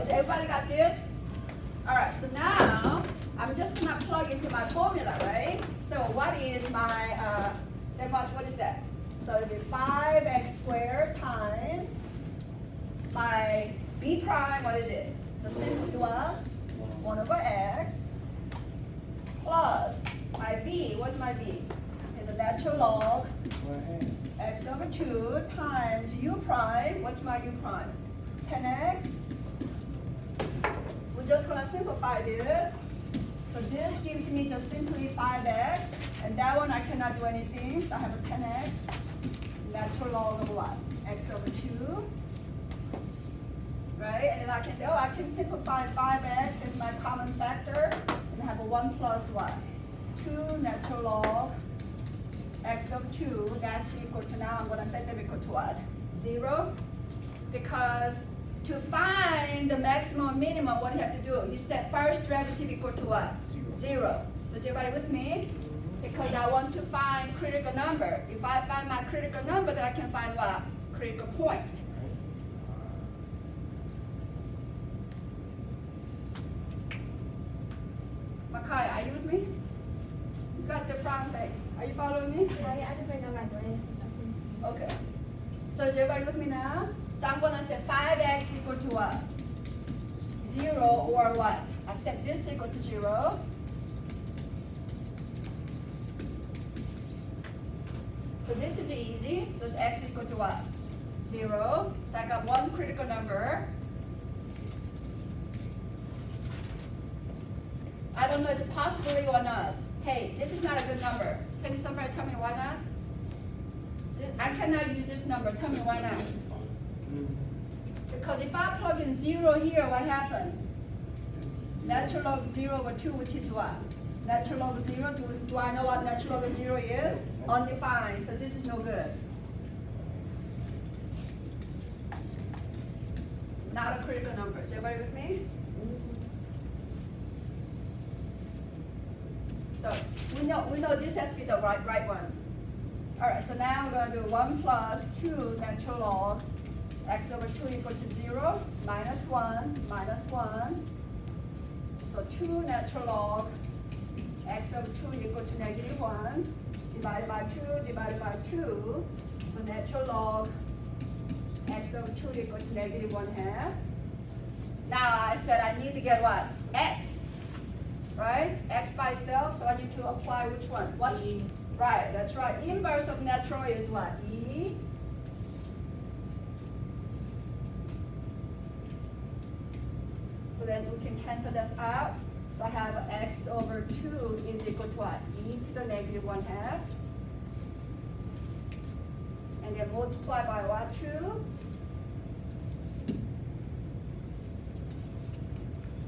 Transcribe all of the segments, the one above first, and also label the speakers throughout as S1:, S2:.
S1: is everybody got this? All right, so now I'm just gonna plug into my formula, right? So what is my, what is that? So it'll be 5x squared times my b prime, what is it? So simply what? 1 over x plus my b, what's my b? It's a natural log x over 2 times u prime, what's my u prime? 10x. We're just gonna simplify this. So this gives me just simply 5x, and that one I cannot do anything, so I have a 10x, natural log of what? X over 2. Right? And then I can say, oh, I can simplify 5x as my common factor, and have a 1 plus what? 2 natural log x of 2, that's equal to, now I'm going to set them equal to what? 0. Because to find the maximum or minimum, what you have to do? You set first derivative equal to what? 0. So is everybody with me? Because I want to find critical number. If I find my critical number, then I can find what? Critical point. Makai, are you with me? You got the front face. Are you following me?
S2: I just know my brain.
S1: Okay. So is everybody with me now? So I'm going to set 5x equal to what? 0 or what? I set this equal to 0. So this is easy. So it's x equal to what? 0. So I got one critical number. I don't know if it's a possibility or not. Hey, this is not a good number. Can somebody tell me why not? I cannot use this number. Tell me why not. Because if I plug in 0 here, what happened? Natural log 0 over 2, which is what? Natural log 0, do I know what natural log 0 is? Undefined, so this is no good. Not a critical number. Is everybody with me? So we know this has to be the right one. All right, so now I'm going to do 1 plus 2 natural log x over 2 equal to 0, minus 1, minus 1. So 2 natural log x over 2 equal to negative 1, divided by 2, divided by 2. So natural log x over 2 equal to negative 1/2. Now I said I need to get what? X. Right? X by itself, so I need to apply which one? What? E. Right, that's right. Inverse of natural is what? E. So then we can cancel this out. So I have x over 2 is equal to what? E to the negative 1/2. And then multiply by what? 2.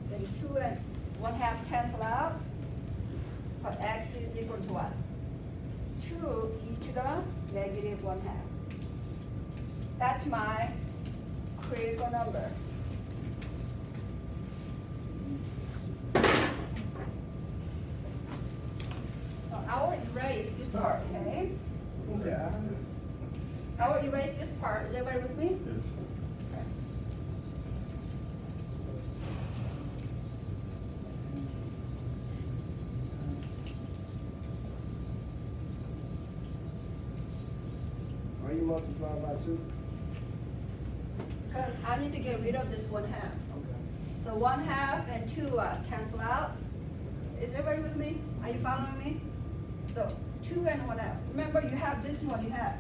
S1: Then 2 and 1/2 cancel out. So x is equal to what? 2 e to the negative 1/2. That's my critical number. So I will erase this part, okay? I will erase this part. Is everybody with me? Okay.
S3: Why you multiply by 2?
S1: Because I need to get rid of this 1/2.
S3: Okay.
S1: So 1/2 and 2 cancel out. Is everybody with me? Are you following me? So 2 and 1/2. Remember, you have this one you have.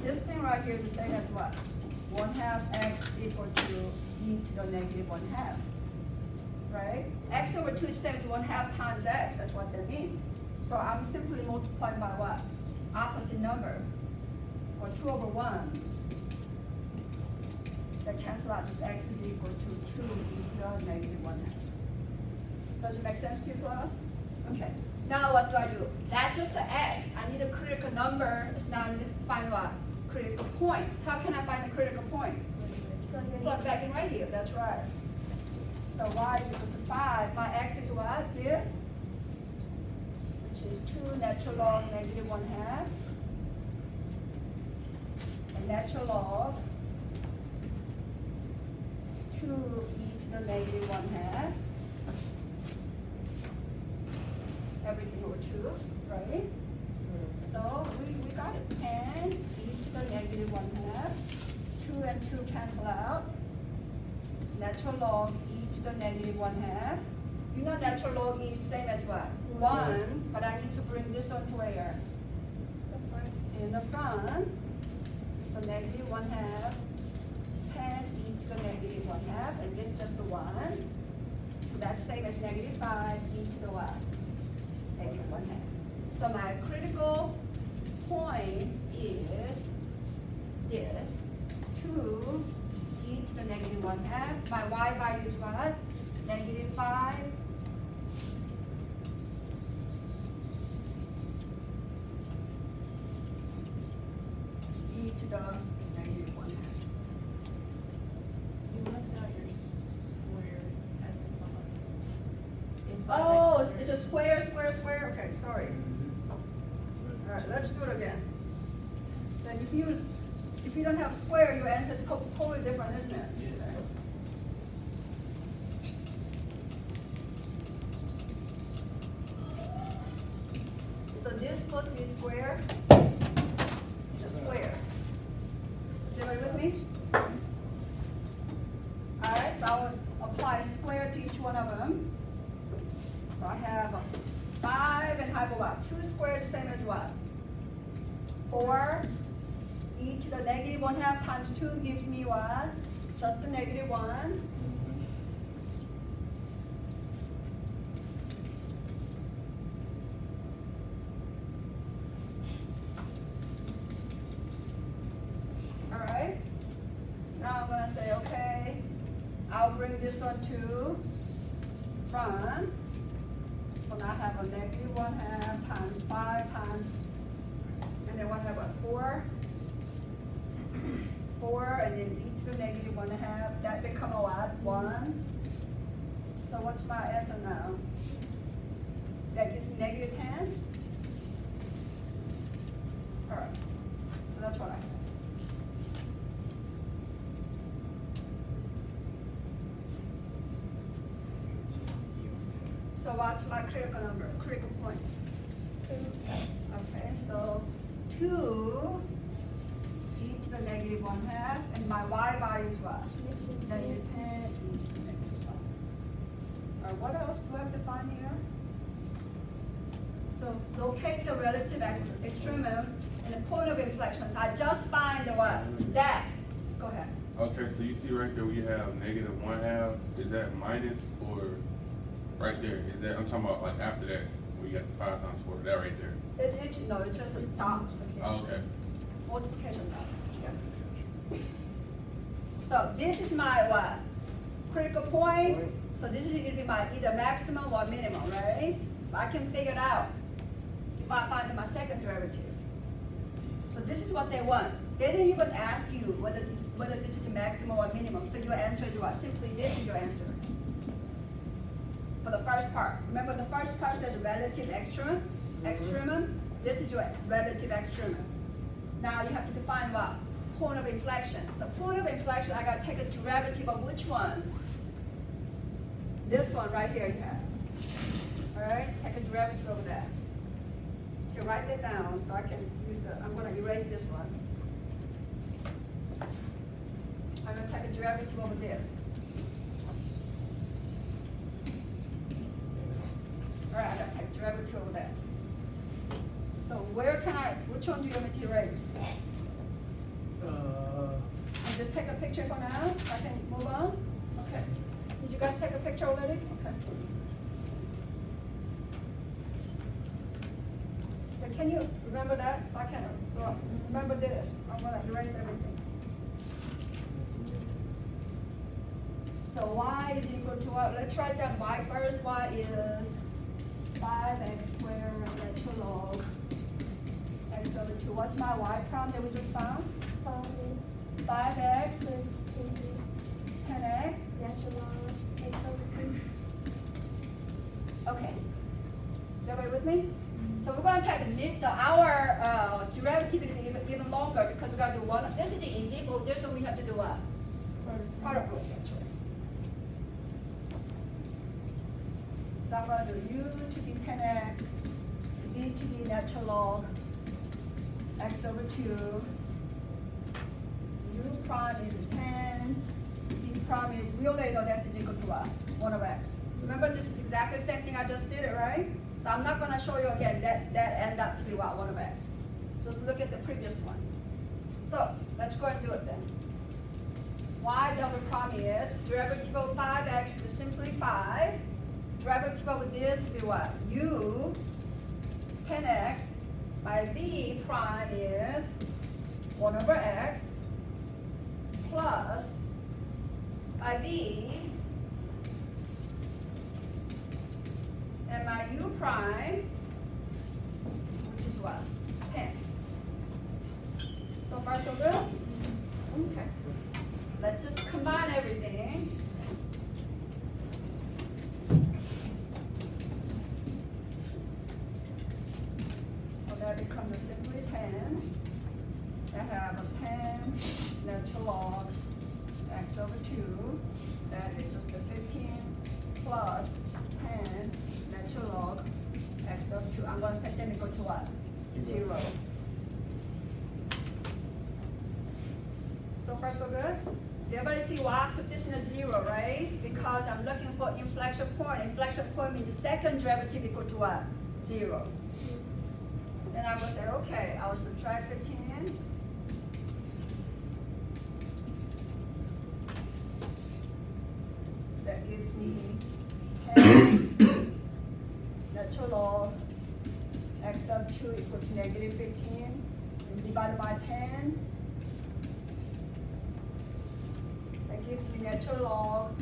S1: This thing right here is the same as what? 1/2 x equal to e to the negative 1/2. Right? X over 2 is the same as 1/2 times x. That's what that means. So I'm simply multiplying by what? Opposite number. Or 2 over 1. That cancel out, just x is equal to 2 e to the negative 1/2. Does it make sense to you, class? Okay. Now what do I do? That's just the x. I need a critical number. Now I need to find what? Critical points. How can I find the critical point? Plug back in right here. That's right. So y is equal to 5. My x is what? This, which is 2 natural log negative 1/2. And natural log 2e to the negative 1/2. Everything over 2, right? So we got it. 10 e to the negative 1/2. 2 and 2 cancel out. Natural log e to the negative 1/2. You know natural log is same as what? 1, but I need to bring this one to where? In the front. So negative 1/2. 10 e to the negative 1/2, and this is just the 1. So that's same as negative 5 e to the what? Negative 1/2. So my critical point is this, 2 e to the negative 1/2. My y value is what? Negative 5. E to the negative 1/2.
S2: You left out your square at the top. Is 5x
S1: Oh,
S2: squared.
S1: it's a square, square, square, okay, sorry. All right, let's do it again. Then if you don't have square, your answer is totally different, isn't it?
S3: Yes.
S1: Okay. So this is supposed to be square. It's a square. Is everybody with me? All right, so I will apply square to each one of them. So I have 5 and I have what? 2 squared, the same as what? 4 e to the negative 1/2 times 2 gives me what? Just the negative 1. All right. Now I'm going to say, okay, I'll bring this one to front. So now I have a negative 1/2 times 5 times, and then what have a 4? 4, and then e to the negative 1/2. That become a what? 1. So what's my answer now? That gives me negative 10. All right. So that's what I have. So what's my critical number, critical point? 2. Okay, so 2 e to the negative 1/2, and my y value is what? Negative 10 e to the negative 1. All right, what else do I have to find here? So locate the relative extremum and the point of inflection. So I just find the what? That. Go ahead.
S4: Okay, so you see right there we have negative 1/2. Is that minus or right there? Is that, I'm talking about like after that, where you got the 5 times 4, that right there.
S1: It's no, it's just a dot.
S4: Oh, okay.
S1: Multiplication dot. So this is my what? Critical point. So this is going to be my either maximum or minimum, right? I can figure it out if I find my second derivative. So this is what they want. They didn't even ask you whether this is maximum or minimum. So your answer is what? Simply this is your answer. For the first part. Remember the first part says relative extremum. This is your relative extremum. Now you have to define what? Point of inflection. So point of inflection, I gotta take a derivative of which one? This one right here you have. All right, take a derivative over that. Okay, write that down so I can use I'm gonna erase this one. I'm gonna take a derivative over this. All right, I gotta take a derivative over that. So which one do you want me to erase? And just take a picture for now, so I can move on? Okay. Did you guys take a picture already? Okay. But can you remember that? So remember this. I'm gonna erase everything. So y is equal to what? Let's write down y first. Y is 5x squared natural log x over 2. What's my y prime that we just found? 5x 10x. Okay. Is everybody with me? So we're going to take our derivative is even longer because we're going to do one. This is easy, but this one we have to do what? Product rule, actually. So I'm gonna do u to be 10x, v to be natural log x over 2. U prime is 10, v prime is, we already know that's equal to what? 1 over x. Remember, this is exactly the same thing I just did it, right? So I'm not gonna show you again, that end up to be what, 1 over x. Just look at the previous one. So, let's go and do it then. Y double prime is, derivative of 5x is simply 5. Derivative of this will be what? U 10x. My v prime is 1 over x plus my v and my u prime, which is what? 10. So far so good? Okay. Let's just combine everything. So that becomes simply 10. I have a 10 natural log x over 2. That is just a 15 plus 10 natural log x over 2. I'm going to set them equal to what? 0. So far so good? Does everybody see why I put this in a 0, right? Because I'm looking for inflection point. Inflection point means the second derivative equal to what? 0. Then I will say, okay, I will subtract 15. That gives me 10 natural log x sub 2 equal to negative 15. And divided by 10. That gives me natural log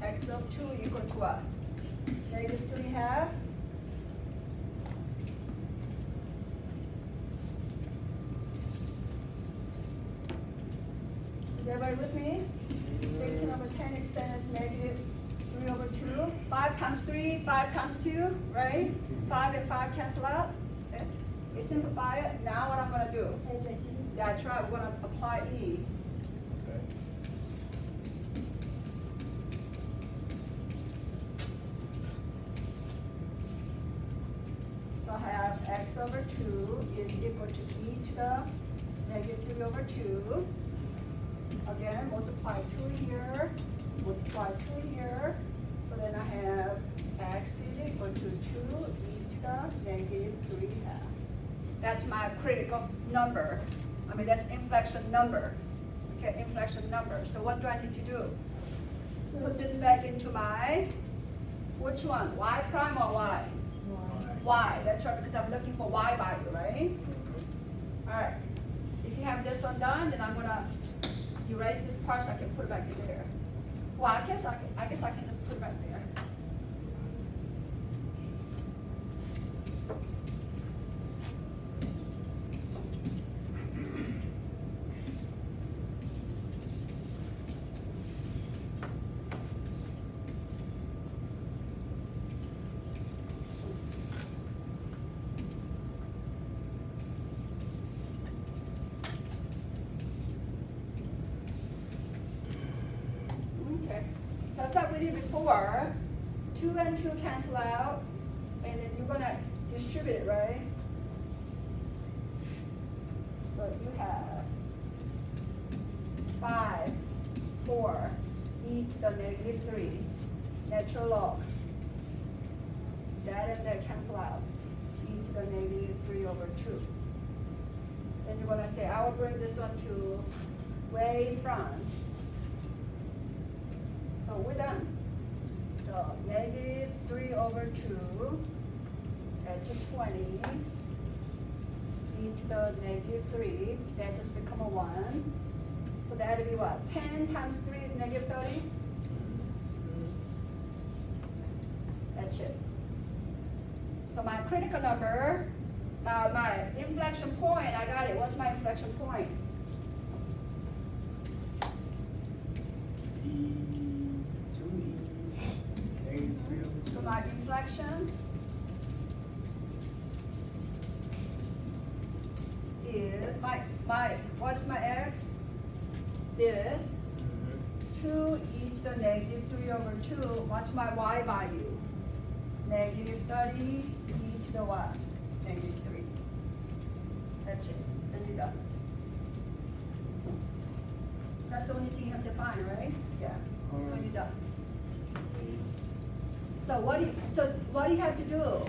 S1: x sub 2 equal to what? Negative 3/2. Is everybody with me? 15 over 10 is same as negative 3 over 2. 5 times 3, 5 times 2, right? 5 and 5 cancel out. Okay. We simplify it. Now what I'm going to do? That's right, we're going to apply E.
S3: Okay.
S1: So I have x over 2 is equal to e to the negative 3 over 2. Again, multiply 2 here, multiply 2 here. So then I have x is equal to 2 e to the negative 3/2. That's my critical number. I mean, that's inflection number. Okay, inflection number. So what do I need to do? Put this back into my, which one? Y prime or Y? Y, that's right, because I'm looking for Y value, right? All right. If you have this one done, then I'm gonna erase this part so I can put it back in there. Well, I guess I can just put it back there. Okay, just like we did before, 2 and 2 cancel out, and then you're gonna distribute it, right? So you have 5, 4, e to the negative 3, natural log. That and that cancel out, e to the negative 3 over 2. Then you're gonna say, I will bring this one to way front. So we're done. So negative 3 over 2 at 20 e to the negative 3, that just become a 1. So that would be what? 10 times 3 is negative 30? That's it. So my critical number, my inflection point, I got it. What's my inflection point? So my inflection is what is my x? This 2 e to the negative 3 over 2. What's my y value? negative 30 e to the what? Negative 3. That's it. Then you're done. That's the only thing you have to find, right? Yeah. So you're done. So what do you have to do?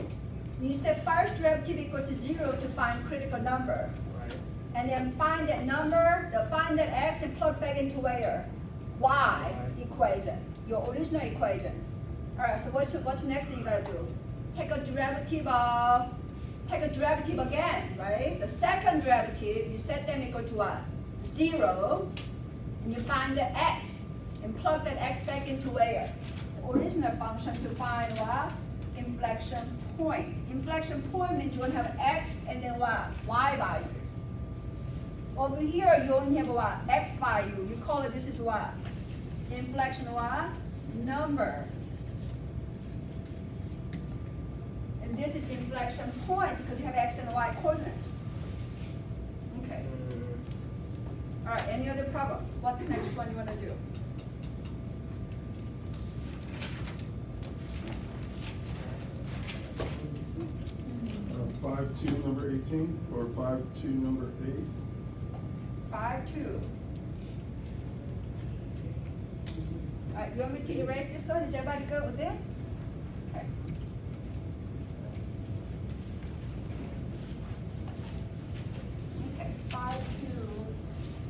S1: You set first derivative equal to 0 to find critical number.
S3: Right.
S1: And then find that number, find that x and plug back into where? Y equation, your original equation. All right, so what's the next thing you gotta do? Take a derivative again, right? The second derivative, you set them equal to what? 0, and you find the x, and plug that x back into where? The original function to find what? Inflection point. Inflection point means you want to have x and then what? Y values. Over here, you only have what? X value. You call it, this is what? Inflection what? Number. And this is inflection point because you have x and y coordinates. Okay. All right, any other problem? What's the next one you want to do?
S5: Uh, 5.2 number 18 or 5.2 number 8?
S1: 5.2. All right, you want me to erase this one? Is everybody good with this? Okay. Okay, 5.2,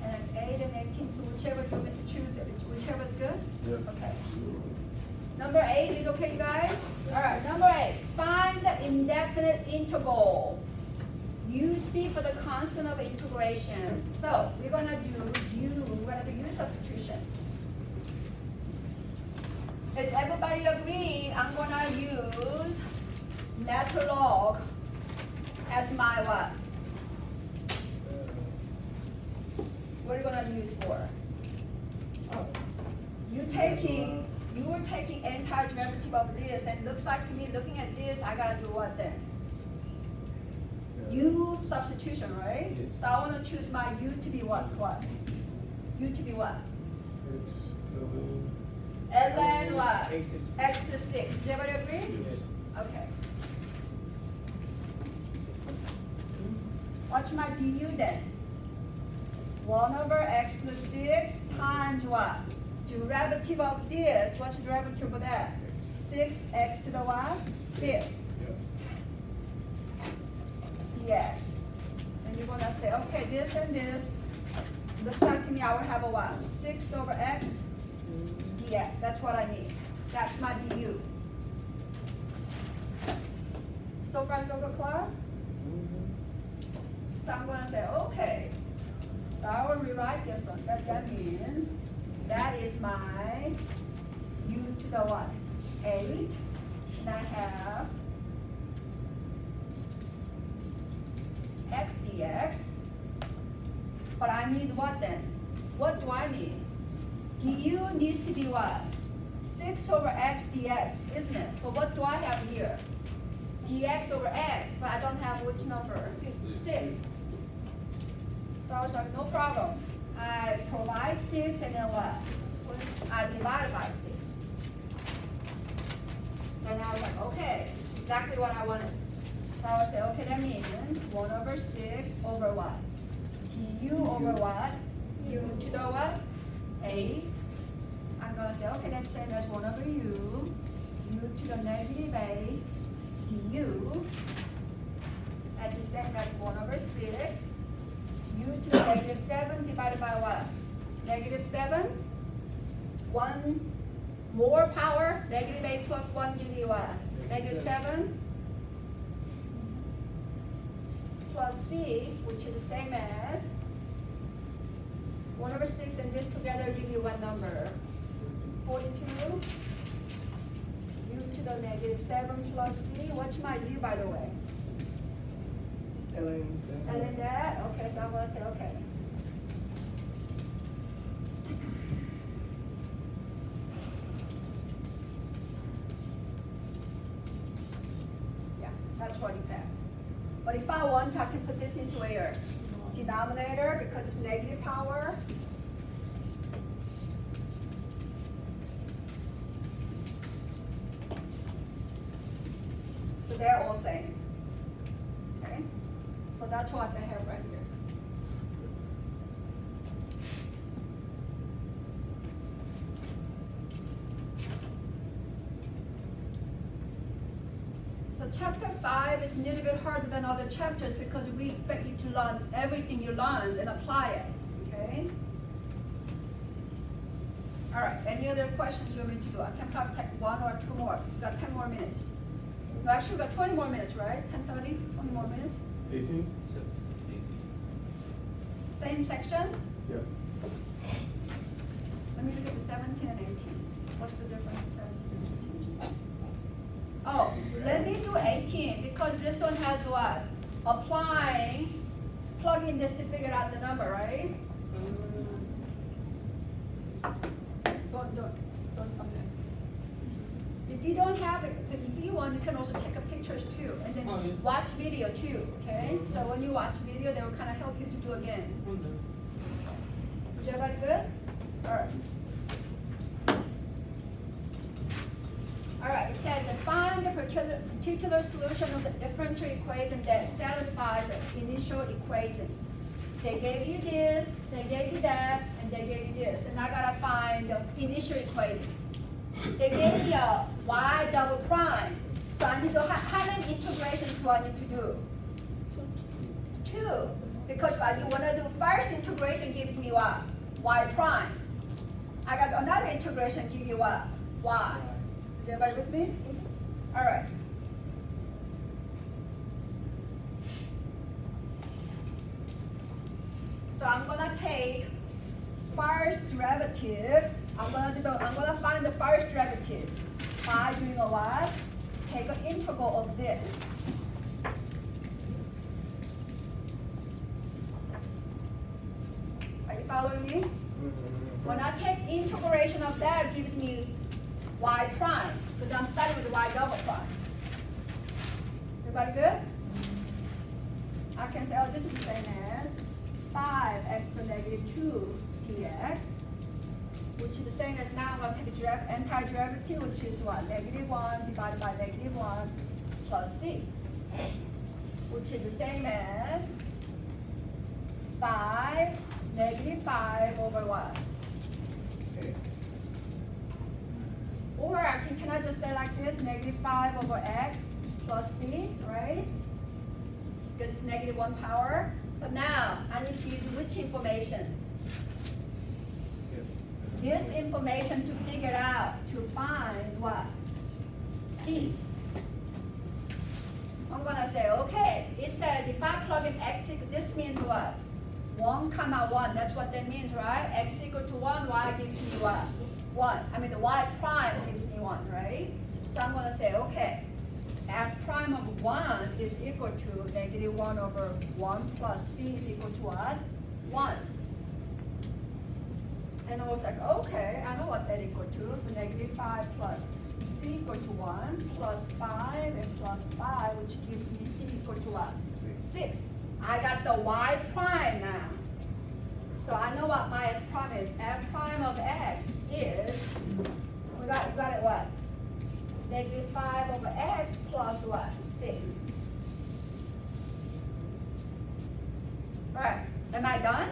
S1: and it's 8 and 18, so whichever you want me to choose, whichever is good?
S5: Yep.
S1: Okay. Number 8 is okay, you guys? All right, number 8, find the indefinite integral. UC for the constant of integration. So we're gonna do U substitution. Is everybody agree? I'm gonna use natural log as my what? What are you gonna use for? Oh. You were taking entire derivative of this, and it looks like to me, looking at this, I gotta do what then? U substitution, right?
S3: Yes.
S1: So I wanna choose my U to be what? U to be what? ln what?
S3: A6.
S1: X to 6. Does everybody agree?
S3: Yes.
S1: Okay. What's my du then? 1 over x to the 6 times what? Derivative of this. What's the derivative of that? 6x to the what? This. Dx. And you're gonna say, okay, this and this. Looks like to me I would have a what? 6 over x dx. That's what I need. That's my du. So far, so good, class? So I'm gonna say, okay. So I will rewrite this one. That means that is my u to the what? 8. And I have x dx. But I need what then? What do I need? Du needs to be what? 6 over x dx, isn't it? But what do I have here? Dx over x, but I don't have which number? 6. So I was like, no problem. I provide 6 and then what? I divide by 6. And I was like, okay, it's exactly what I wanted. So I would say, okay, that means 1 over 6 over what? Du over what? U to the what? 8. I'm going to say, okay, that's same as 1 over u. U to the negative 8 du. That's the same as 1 over 6. U to the negative 7 divided by what? Negative 7. 1 more power. Negative 8 plus 1 give you what? Negative 7. Plus c, which is the same as 1 over 6, and this together give you what number? 42. U to the negative 7 plus c. What's my u, by the way? ln that? Okay, so I'm going to say, okay. Yeah, that's what you have. But if I want, I can put this into a denominator because it's negative power. they're all same. Okay? So that's what they have right here. So chapter 5 is a little bit harder than other chapters because we expect you to learn everything you learned and apply it, okay? All right, any other questions you want me to do? I can probably take 1 or 2 more. We've got 10 more minutes. No, actually, we've got 20 more minutes, right? 10:30, 20 more minutes.
S5: 18?
S1: Same section?
S5: Yeah.
S1: Let me look at the 17 and 18. What's the difference in 17 and 18? Oh, let me do 18 because this one has what? Applying, plug in this to figure out the number, right? Don't come there. If you don't have it, if you want, you can also take a pictures too, and then
S6: Oh, yes.
S1: watch video too, okay? So when you watch video, they will kind of help you to do again. Is everybody good? All right. All right, it says that find the particular solution of the differential equation that satisfies the initial equations. They gave you this, they gave you that, and they gave you this, and I gotta find the initial equations. They gave me a y double prime, so I need to, how many integrations do I need to do? 2, because what you wanna do first integration gives me what? Y prime. I got another integration give you what? Y. Is everybody with me? All right. So I'm gonna take first derivative. I'm gonna find the first derivative by doing a what? Take an integral of this. Are you following me? When I take integration of that, it gives me y prime, because I'm starting with y double prime. Everybody good? I can say, oh, this is the same as 5x to negative 2 dx, which is the same as now I'm going to take the antiderivative, which is what? Negative 1 divided by negative 1 plus c, which is the same as 5 negative 5 over what? Or can I just say like this, negative 5 over x plus c, right? Because it's negative 1 power. But now, I need to use which information? This information to figure out, to find what? C. I'm gonna say, okay, it says if I plug in x equal, this means what? 1 comma 1, that's what that means, right? X equal to 1, y gives me what? 1. I mean, the y prime gives me 1, right? So I'm gonna say, okay, f prime of 1 is equal to negative 1 over 1 plus c is equal to what? 1. And I was like, okay, I know what that equal to. So negative 5 plus c equal to 1 plus 5 and plus 5, which gives me c equal to what? 6. I got the y prime now. So I know what my f prime is. F prime of x is, we got it what? Negative 5 over x plus what? 6. Right. Am I done?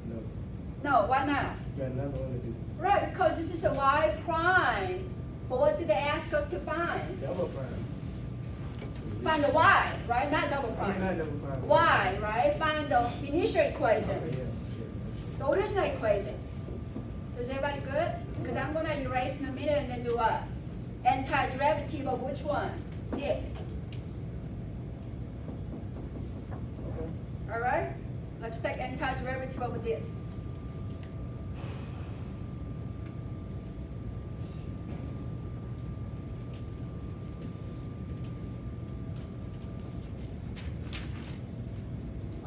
S3: No.
S1: No, why not?
S3: Got another one to do.
S1: Right, because this is a y prime. But what did they ask us to find?
S3: Double prime.
S1: Find the y, right? Not double prime.
S3: Not double prime.
S1: Y, right? Find the initial
S3: Okay,
S1: equation.
S3: yeah,
S1: The original equation. So is everybody good? Because I'm going to erase in a minute and then do what? Antiderivative of which one? This.
S3: Okay.
S1: All right? Let's take antiderivative of this.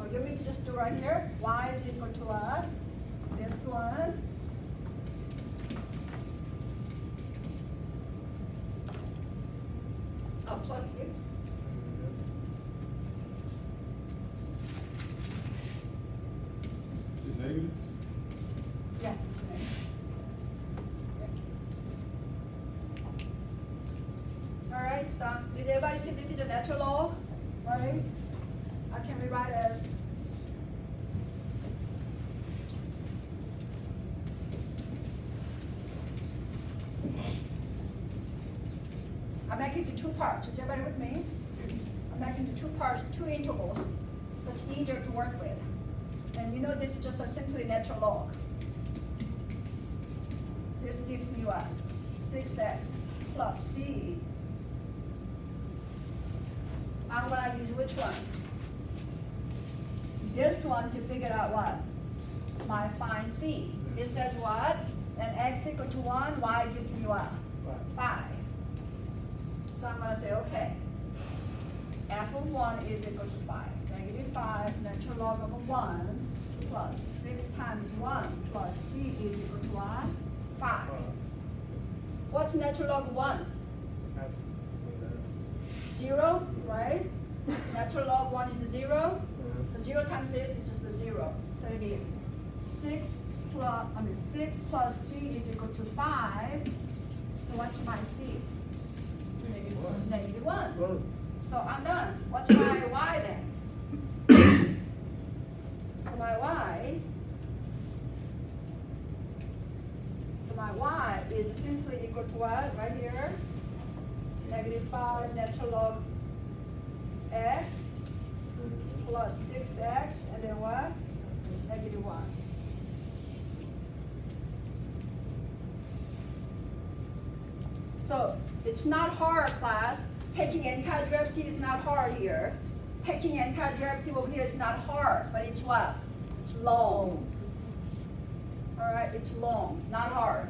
S1: Oh, you want me to just do right here? Y is equal to what? This one. Oh, plus 6.
S5: Is it negative?
S1: Yes, it's negative. Yes. All right, So, did everybody see this is a natural log, right? I can rewrite as I'm making it two parts. Is everybody with me? I'm making it two parts, two intervals, so it's easier to work with. And you know this is just a simply natural log. This gives me what? 6x plus c. I'm gonna use which one? This one to figure out what? My find c. It says what? And x equal to 1, y gives me what? 5. So I'm gonna say, okay, f of 1 is equal to 5. Negative 5, natural log of 1 plus 6 times 1 plus c is equal to what? 5. What's natural log of 1? 0, right? Natural log 1 is 0. So 0 times this is just a 0. So it'll be 6 plus c is equal to 5. So what's my c? Negative 1. So I'm done. What's my y then? So my y is simply equal to what? Right here. Negative 5 natural log x plus 6x, and then what? Negative 1. So it's not hard, class. Taking antiderivative is not hard here. Taking antiderivative over here is not hard, but it's what? It's long. All right, it's long, not hard.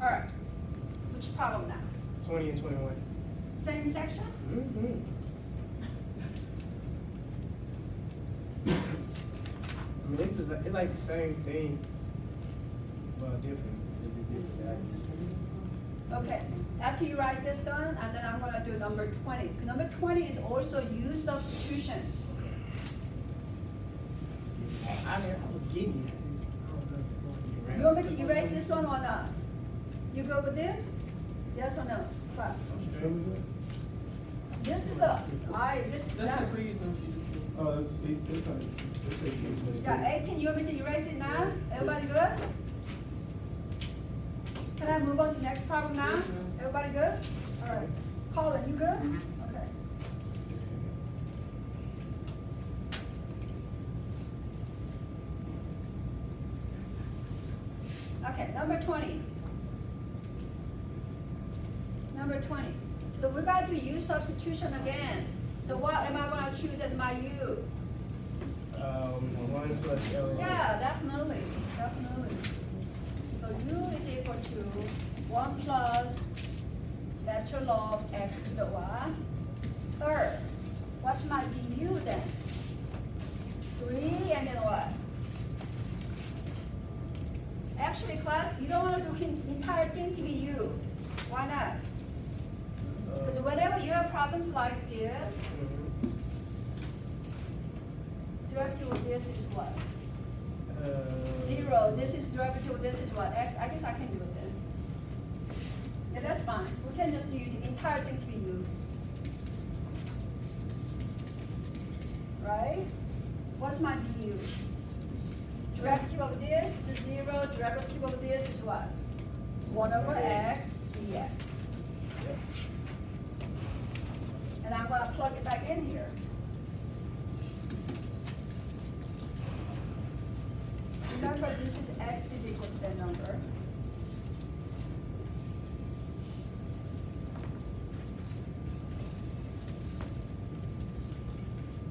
S1: All right, which problem now?
S6: 20 and 21.
S1: Same section?
S6: I mean, it's like the same thing, but different.
S1: Okay, after you write this down, and then I'm gonna do number 20. Number 20 is also use substitution.
S6: I was getting it.
S1: You want me to erase this one or not? You go with this? Yes or no, class? This is
S2: That's the previous one she just did.
S5: Oh, it's 18.
S1: You got 18, you want me to erase it now? Everybody good? Can I move on to the next problem now?
S2: Yes, ma'am.
S1: Everybody good? All right. Colin, you good? Okay. Okay, number 20. Number 20. So we're going to use substitution again. So what am I going to choose as my u?
S6: 1 plus L.
S1: Yeah, definitely. So u is equal to 1 plus natural log x to the y. Third, what's my du then? 3 and then what? Actually, class, you don't want to do the entire thing to be u. Why not? Because whenever you have problems like this, derivative of this is what? 0. This is derivative of this is what? X. I guess I can do it then. Yeah, that's fine. We can just use the entire thing to be u. Right? What's my du? Derivative of this is 0. Derivative of this is what? 1 over x dx. And I'm going to plug it back in here. Remember, this is x is equal to that number.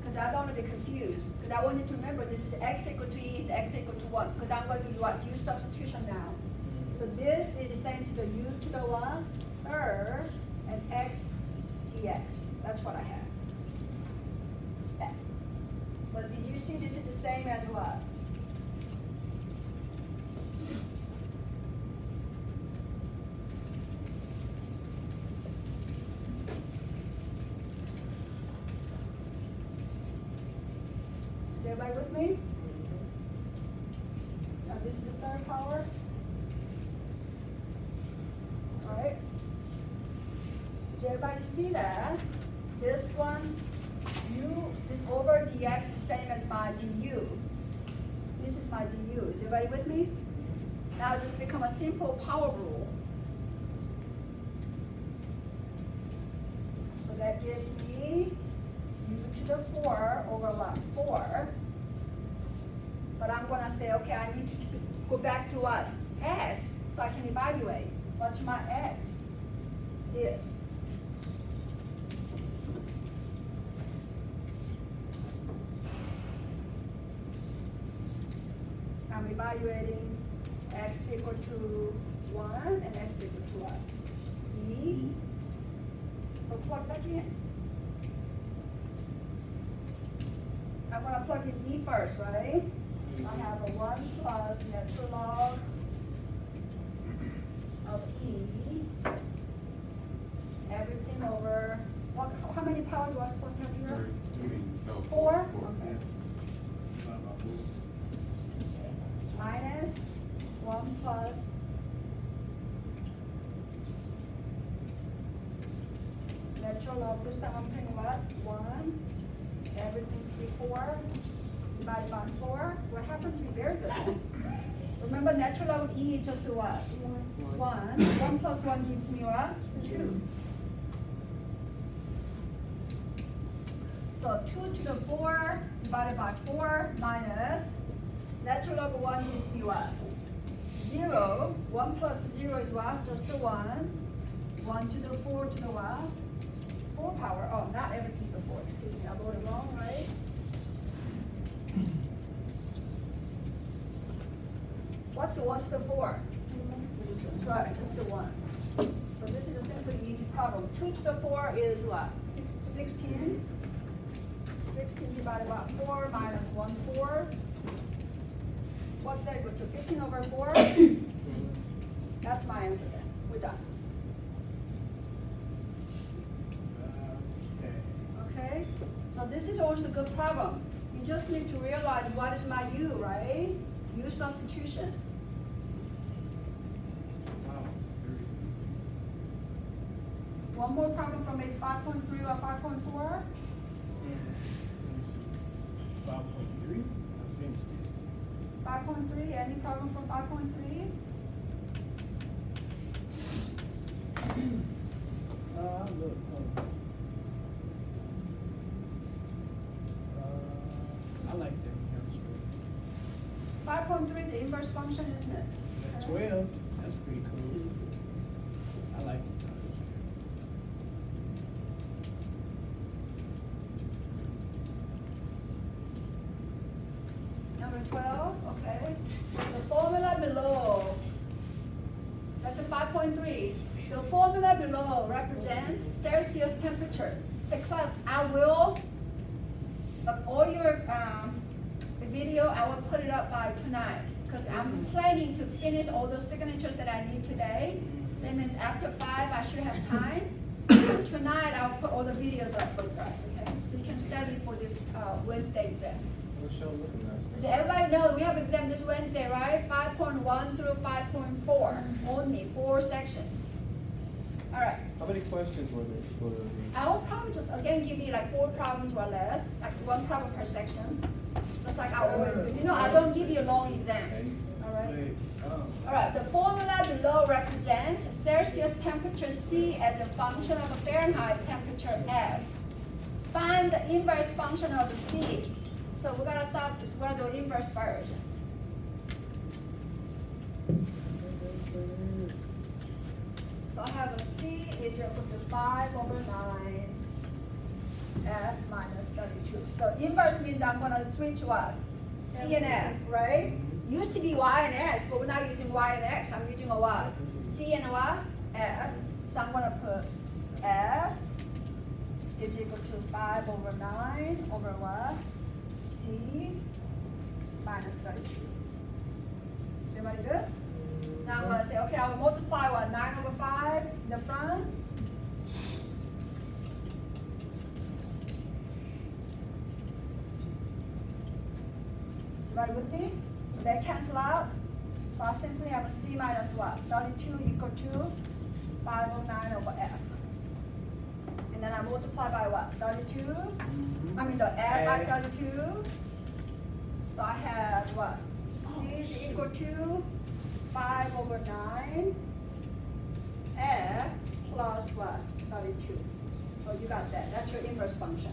S1: Because I don't want to be confused. Because I want you to remember this is x equal to e, it's x equal to 1. Because I'm going to do what? Use substitution now. So this is the same to the u to the 1, third, and x dx. That's what I have. That. But did you see this is the same as what? Did everybody see that? This one, this over dx is same as my du. This is my du. Is everybody with me? Now just become a simple power rule. So that gives me u to the 4 over what? 4. But I'm gonna say, okay, I need to go back to what? X, so I can evaluate. What's my x? This. I'm evaluating x equal to 1 and x equal to what? E. So plug back in. I'm going to plug in E first, right? So I have a 1 plus natural log of E. Everything over, how many power do I supposed to have here?
S4: No,
S1: 4?
S4: Four.
S1: Okay. Minus 1 plus natural log, this time I'm putting what? 1, everything to be 4, divided by 4. What happened to be very good? Remember natural log of E is just what? 1. 1 plus 1 gives me what? 2. So 2 to the 4 divided by 4 minus natural log of 1 gives me what? 0. 1 plus 0 is what? Just the 1. 1 to the 4 to the what? 4 power. Oh, not everything's the 4. Excuse me, I wrote it wrong, right? What's the 1 to the 4? That's right, just the 1. So this is a simply easy problem. 2 to the 4 is what? 16. 16 divided by 4 minus 1 4. What's that equal to? 15 over 4? That's my answer then. We're done. Okay? So this is also a good problem. You just need to realize what is my u, right? U substitution. One more problem from maybe 5.3 or 5.4?
S6: 5.3? I finished it.
S1: 5.3, any problem from 5.3?
S6: Look. I like that.
S1: 5.3 is the inverse function, isn't it?
S6: That 12, that's pretty cool. I like it.
S1: Number 12, okay. The formula below, that's a 5.3. The formula below represents Celsius temperature. The class, I will, all your the video, I will put it up by tonight because I'm planning to finish all the signatures that I need today. That means after 5, I should have time. So tonight, I'll put all the videos up for you guys, okay? So you can study for this Wednesday exam.
S3: What's y'all looking at?
S1: So everybody know we have exam this Wednesday, right? 5.1 through 5.4, only 4 sections. All right.
S3: How many questions were there for the?
S1: I will probably just again give you like 4 problems or less, like 1 problem per section, just like I always do. You know, I don't give you long exams. All right. All right. The formula below represents Celsius temperature C as a function of a Fahrenheit temperature F. Find the inverse function of the C. So we're gonna solve this. We're gonna do inverse first. So I have a C is equal to 5 over 9 F minus 32. So inverse means I'm gonna switch what? C and F, right? Used to be Y and X, but we're not using Y and X. I'm using a what? C and what? F. So I'm gonna put F is equal to 5 over 9 over what? C minus 32. Everybody good? Now I'm gonna say, okay, I will multiply what? 9 over 5 in the front. Everybody with me? So they cancel out. So I simply have a C minus what? 32 equal to 509 over F. And then I multiply by what, 32?
S6: Mhm.
S1: I mean, the add by
S6: Add.
S1: 32. So I have what? C is equal to 5/9 F plus what? 32. So you got that. That's your inverse function.